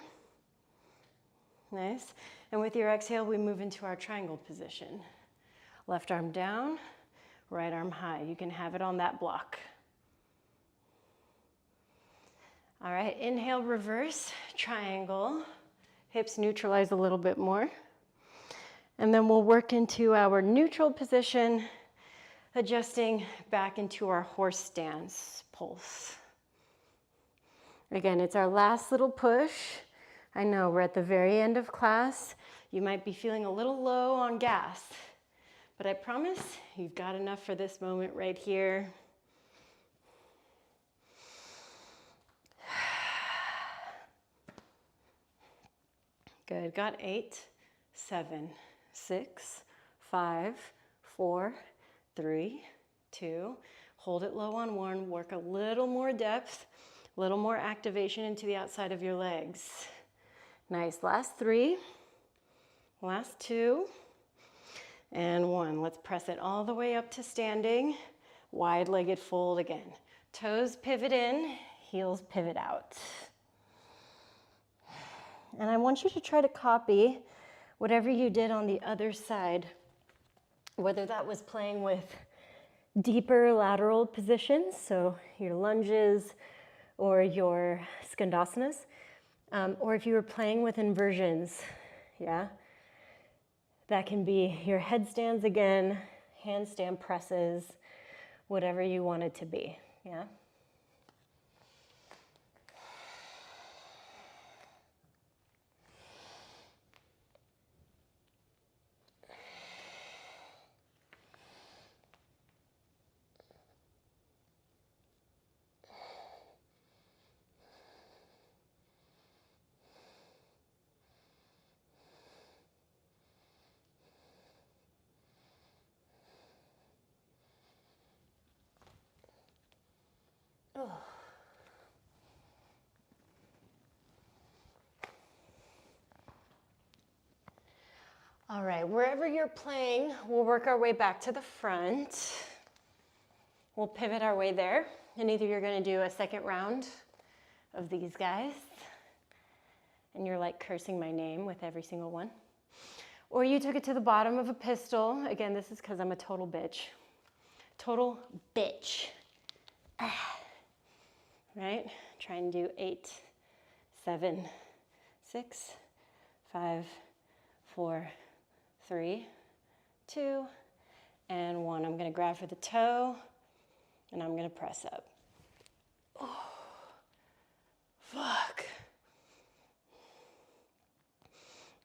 Nice. And with your exhale, we move into our triangle position. Left arm down, right arm high. You can have it on that block. All right, inhale, reverse, triangle. Hips neutralize a little bit more. And then we'll work into our neutral position, adjusting back into our horse stance pulse. Again, it's our last little push. I know we're at the very end of class. You might be feeling a little low on gas, but I promise you've got enough for this moment right here. Good, got 8, 7, 6, 5, 4, 3, 2. Hold it low on 1, work a little more depth, a little more activation into the outside of your legs. Nice, last 3, last 2, and 1. Let's press it all the way up to standing. Wide-legged fold again. Toes pivot in, heels pivot out. And I want you to try to copy whatever you did on the other side, whether that was playing with deeper lateral positions, so your lunges or your skandasanas, or if you were playing with inversions, yeah? That can be your headstands again, handstand presses, whatever you want it to be, yeah? Oh. All right, wherever you're playing, we'll work our way back to the front. We'll pivot our way there, and either you're gonna do a second round of these guys, and you're like cursing my name with every single one, or you took it to the bottom of a pistol. Again, this is because I'm a total bitch. Total bitch. Right? Try and do 8, 7, 6, 5, 4, 3, 2, and 1. I'm gonna grab for the toe, and I'm gonna press up. Oh, fuck.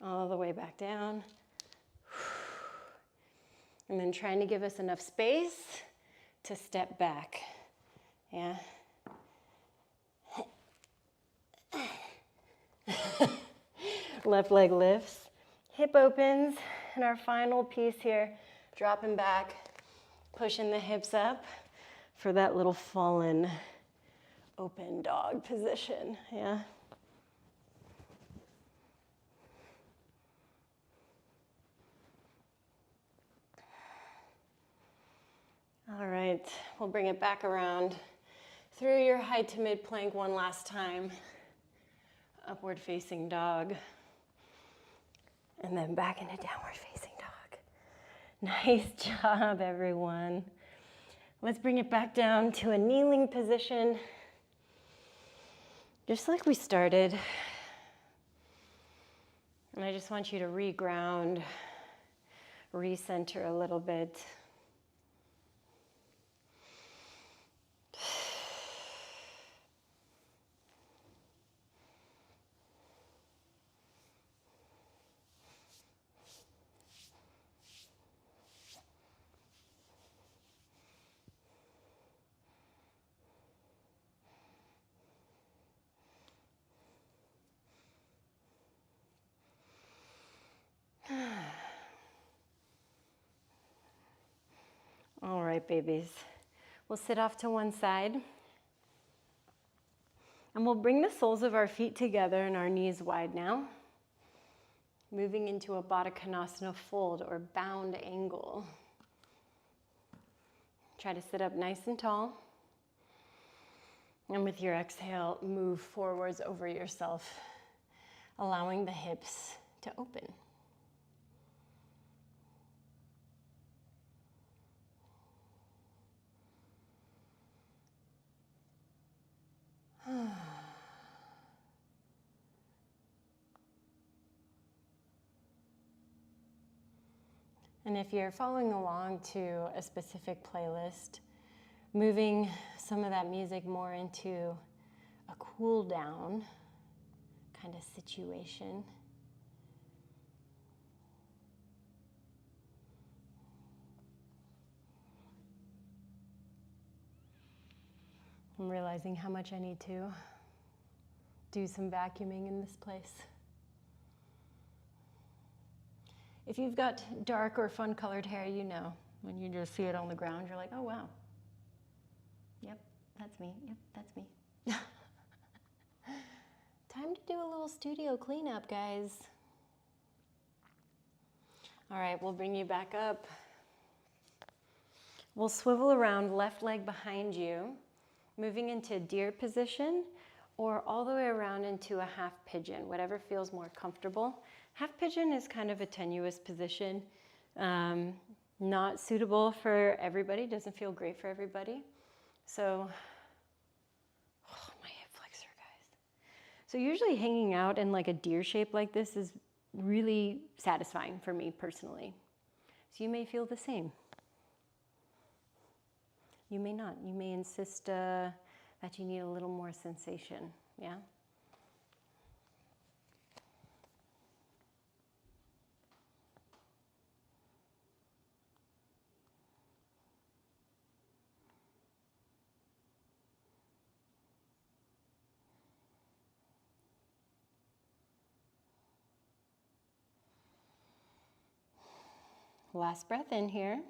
All the way back down. And then trying to give us enough space to step back. Yeah. Left leg lifts, hip opens, and our final piece here, dropping back, pushing the hips up for that little fallen open dog position, yeah? All right, we'll bring it back around through your high to mid plank one last time. Upward facing dog. And then back into downward facing dog. Nice job, everyone. Let's bring it back down to a kneeling position. Just like we started. And I just want you to reground, recenter a little bit. All right, babies. We'll sit off to one side. And we'll bring the soles of our feet together and our knees wide now. Moving into a Baddha Konasana fold or bound angle. Try to sit up nice and tall. And with your exhale, move forwards over yourself, allowing the hips to open. And if you're following along to a specific playlist, moving some of that music more into a cool down kind of situation. I'm realizing how much I need to do some vacuuming in this place. If you've got dark or fun colored hair, you know, when you just see it on the ground, you're like, oh wow. Yep, that's me, yep, that's me. Time to do a little studio cleanup, guys. All right, we'll bring you back up. We'll swivel around, left leg behind you, moving into deer position, or all the way around into a half pigeon, whatever feels more comfortable. Half pigeon is kind of a tenuous position, not suitable for everybody, doesn't feel great for everybody. So, oh, my hip flexor, guys. So usually hanging out in like a deer shape like this is really satisfying for me personally. So you may feel the same. You may not. You may insist that you need a little more sensation, yeah? Last breath in here.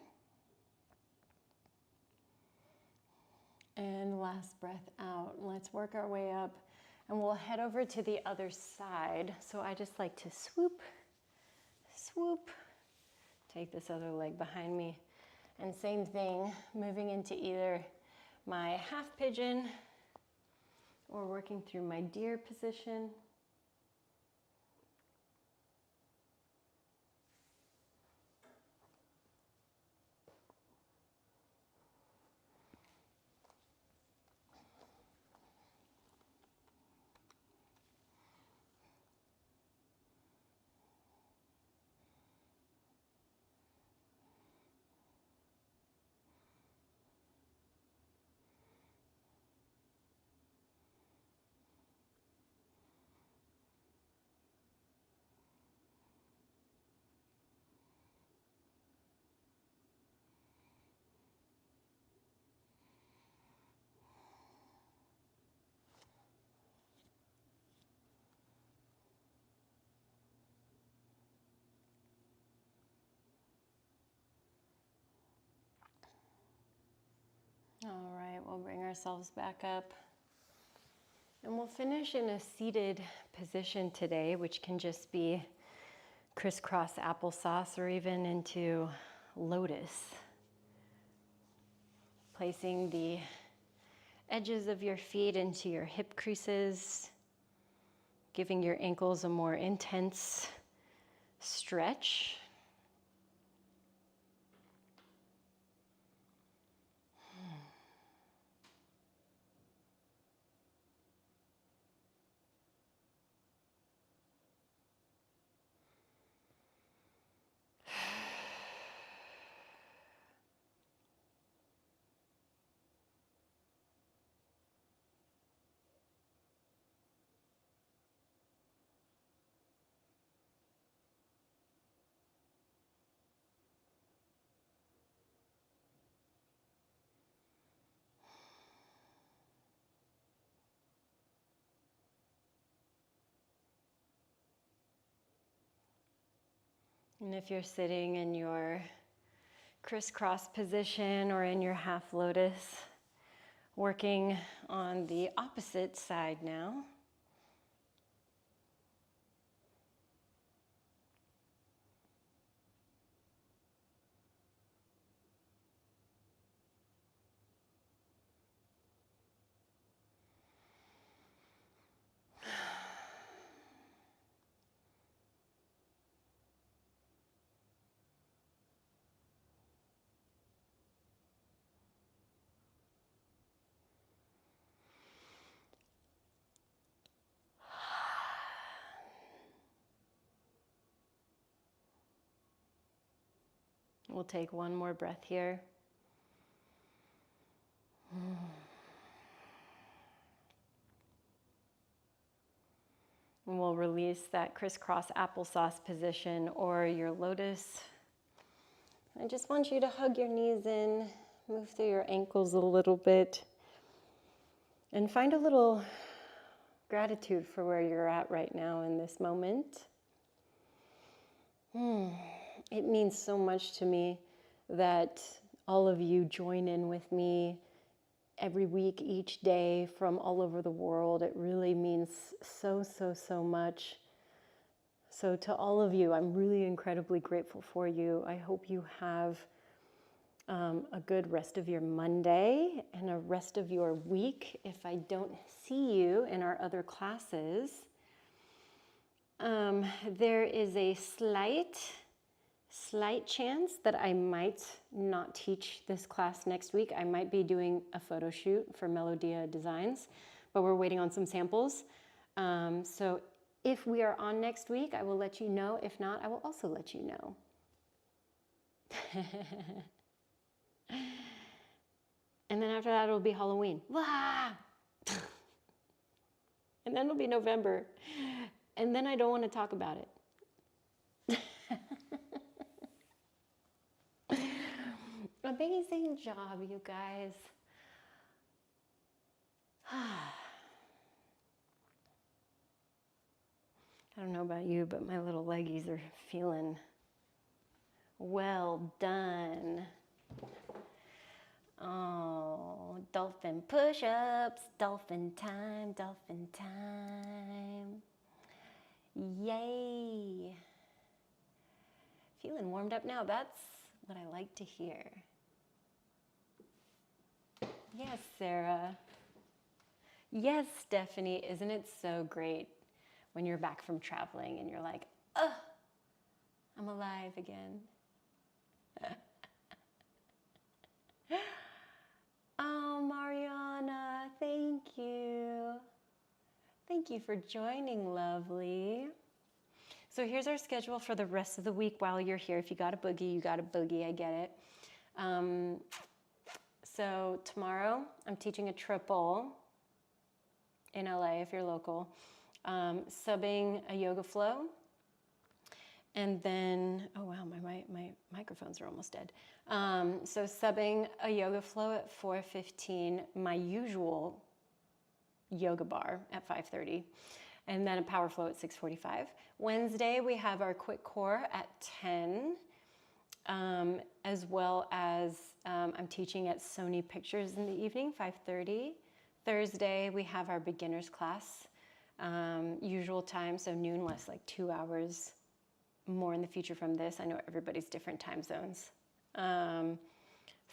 And last breath out. Let's work our way up and we'll head over to the other side. So I just like to swoop, swoop, take this other leg behind me. And same thing, moving into either my half pigeon or working through my deer position. All right, we'll bring ourselves back up. And we'll finish in a seated position today, which can just be crisscross applesauce or even into lotus. Placing the edges of your feet into your hip creases, giving your ankles a more intense stretch. And if you're sitting in your crisscross position or in your half lotus, working on the opposite side now. We'll take one more breath here. And we'll release that crisscross applesauce position or your lotus. I just want you to hug your knees in, move through your ankles a little bit, and find a little gratitude for where you're at right now in this moment. It means so much to me that all of you join in with me every week, each day from all over the world. It really means so, so, so much. So to all of you, I'm really incredibly grateful for you. I hope you have a good rest of your Monday and a rest of your week. If I don't see you in our other classes, there is a slight chance that I might not teach this class next week. I might be doing a photo shoot for Melodia Designs, but we're waiting on some samples. So if we are on next week, I will let you know. If not, I will also let you know. And then after that, it'll be Halloween. Wah! And then it'll be November. And then I don't want to talk about it. Amazing job, you guys. I don't know about you, but my little leggies are feeling well done. Oh, dolphin push-ups, dolphin time, dolphin time. Yay. Feeling warmed up now. That's what I like to hear. Yes, Sarah. Yes, Stephanie. Isn't it so great when you're back from traveling and you're like, oh, I'm alive again. Oh, Mariana, thank you. Thank you for joining, lovely. So here's our schedule for the rest of the week while you're here. If you got a boogie, you got a boogie, I get it. So tomorrow, I'm teaching a triple in LA if you're local, subbing a yoga flow. And then, oh wow, my microphones are almost dead. So subbing a yoga flow at 4:15, my usual yoga bar at 5:30, and then a power flow at 6:45. Wednesday, we have our quick core at 10. as well as I'm teaching at Sony Pictures in the evening, 5:30. Thursday, we have our beginners class, usual time, so noon, less like 2 hours more in the future from this. I know everybody's different time zones.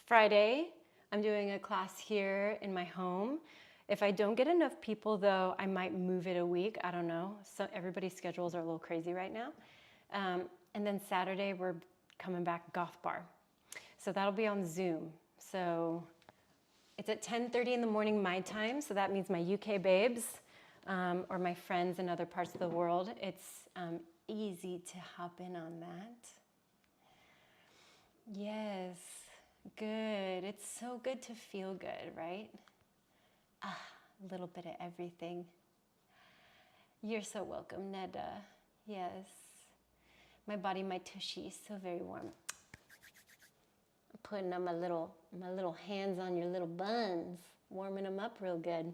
Friday, I'm doing a class here in my home. If I don't get enough people though, I might move it a week. I don't know. So everybody's schedules are a little crazy right now. And then Saturday, we're coming back Goth Bar. So that'll be on Zoom. So it's at 10:30 in the morning my time. So that means my UK babes or my friends in other parts of the world. It's easy to hop in on that. Yes, good. It's so good to feel good, right? A little bit of everything. You're so welcome, Neda. Yes. My body, my tushy is so very warm. I'm putting on my little hands on your little buns, warming them up real good.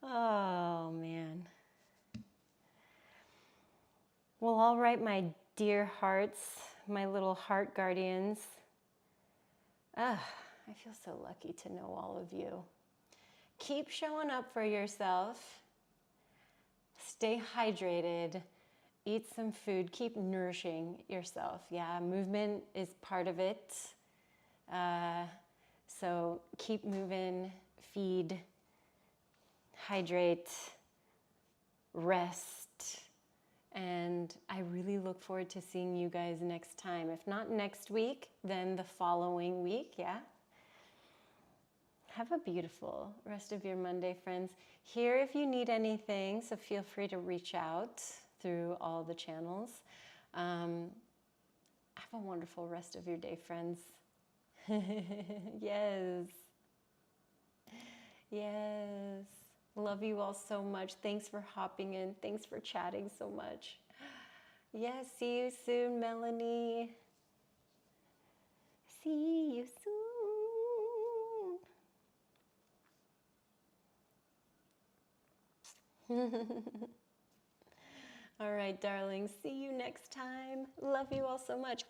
Oh, man. Well, all right, my dear hearts, my little heart guardians. I feel so lucky to know all of you. Keep showing up for yourself. Stay hydrated. Eat some food. Keep nourishing yourself. Yeah, movement is part of it. So keep moving, feed, hydrate, rest. And I really look forward to seeing you guys next time. If not next week, then the following week, yeah? Have a beautiful rest of your Monday, friends. Here if you need anything, so feel free to reach out through all the channels. Have a wonderful rest of your day, friends. Yes. Yes. Love you all so much. Thanks for hopping in. Thanks for chatting so much. Yes, see you soon, Melanie. See you soon. All right, darling. See you next time. Love you all so much.